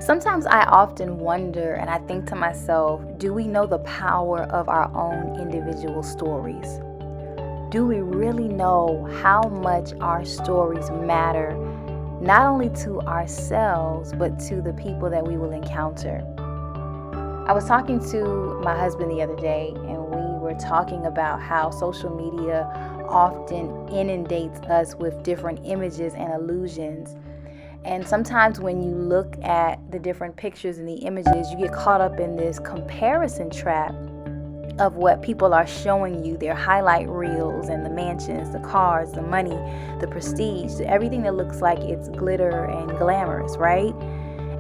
Sometimes I often wonder and I think to myself, do we know the power of our own individual stories? Do we really know how much our stories matter, not only to ourselves, but to the people that we will encounter? I was talking to my husband the other day, and we were talking about how social media often inundates us with different images and illusions. And sometimes when you look at the different pictures and the images, you get caught up in this comparison trap of what people are showing you, their highlight reels and the mansions, the cars, the money, the prestige, everything that looks like it's glitter and glamorous, right?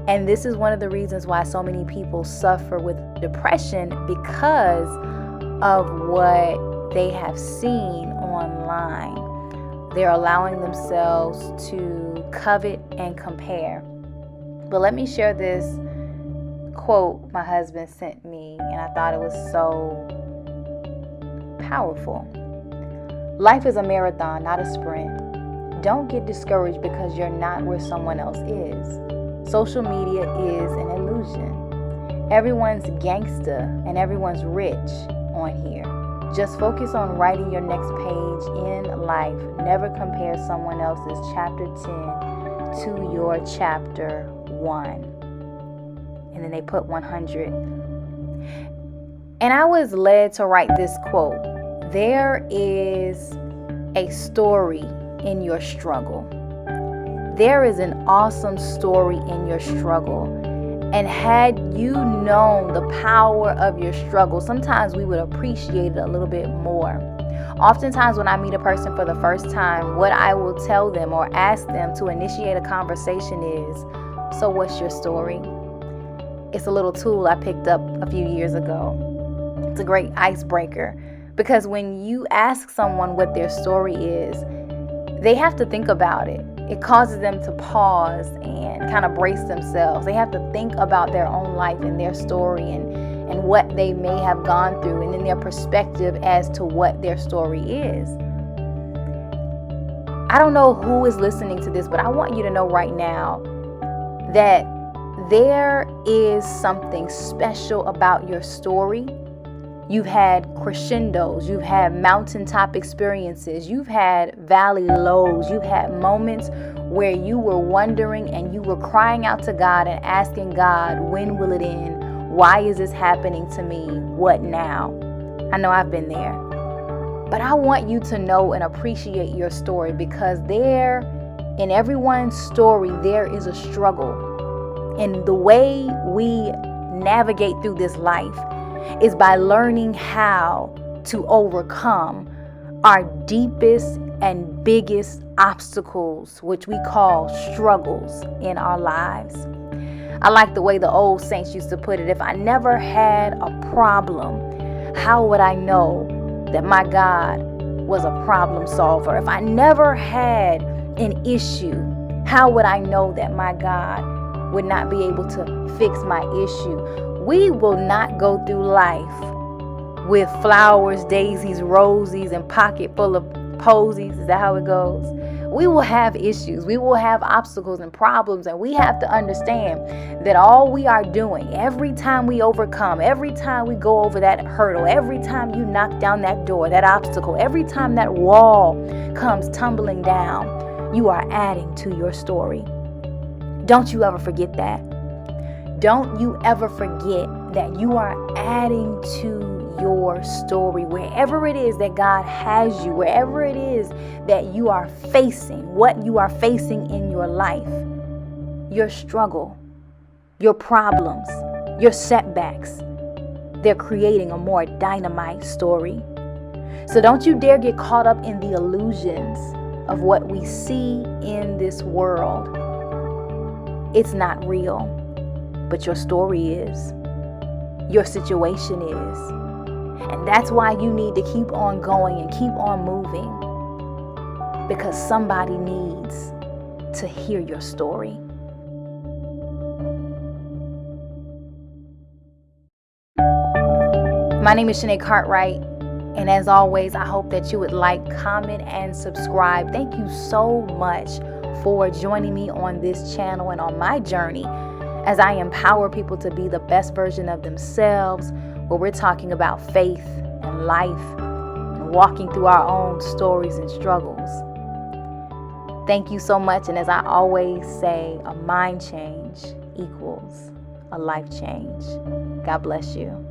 And this is one of the reasons why so many people suffer with depression, because of what they have seen online. They're allowing themselves to covet and compare. But let me share this quote my husband sent me, and I thought it was so powerful. Life is a marathon, not a sprint. Don't get discouraged because you're not where someone else is. Social media is an illusion. Everyone's gangster and everyone's rich on here. Just focus on writing your next page in life. Never compare someone else's chapter 10 to your chapter 1. And then they put 100. And I was led to write this quote. There is a story in your struggle. There is an awesome story in your struggle. And had you known the power of your struggle, sometimes we would appreciate it a little bit more. Oftentimes when I meet a person for the first time, what I will tell them or ask them to initiate a conversation is, so what's your story? It's a little tool I picked up a few years ago. It's a great icebreaker, because when you ask someone what their story is, they have to think about it. It causes them to pause and kind of brace themselves. They have to think about their own life and their story and what they may have gone through, and then their perspective as to what their story is. I don't know who is listening to this, but I want you to know right now that there is something special about your story. You've had crescendos, you've had mountaintop experiences, you've had valley lows, you've had moments where you were wondering and you were crying out to God and asking God, when will it end? Why is this happening to me? What now? I know I've been there. But I want you to know and appreciate your story, because there, in everyone's story, there is a struggle. And the way we navigate through this life is by learning how to overcome our deepest and biggest obstacles, which we call struggles in our lives. I like the way the old saints used to put it. If I never had a problem, how would I know that my God was a problem solver? If I never had an issue, how would I know that my God would not be able to fix my issue? We will not go through life with flowers, daisies, roses, and pocket full of posies. Is that how it goes? We will have issues. We will have obstacles and problems. And we have to understand that all we are doing, every time we overcome, every time we go over that hurdle, every time you knock down that door, that obstacle, every time that wall comes tumbling down, you are adding to your story. Don't you ever forget that. Don't you ever forget that you are adding to your story. Wherever it is that God has you, wherever it is that you are facing, what you are facing in your life, your struggle, your problems, your setbacks, they're creating a more dynamite story. So don't you dare get caught up in the illusions of what we see in this world. It's not real. But your story is. Your situation is. And that's why you need to keep on going and keep on moving. Because somebody needs to hear your story. My name is Shanaecartwright. And as always, I hope that you would like, comment, and subscribe. Thank you so much for joining me on this channel and on my journey as I empower people to be the best version of themselves, where we're talking about faith and life and walking through our own stories and struggles. Thank you so much. And as I always say, a mind change equals a life change. God bless you.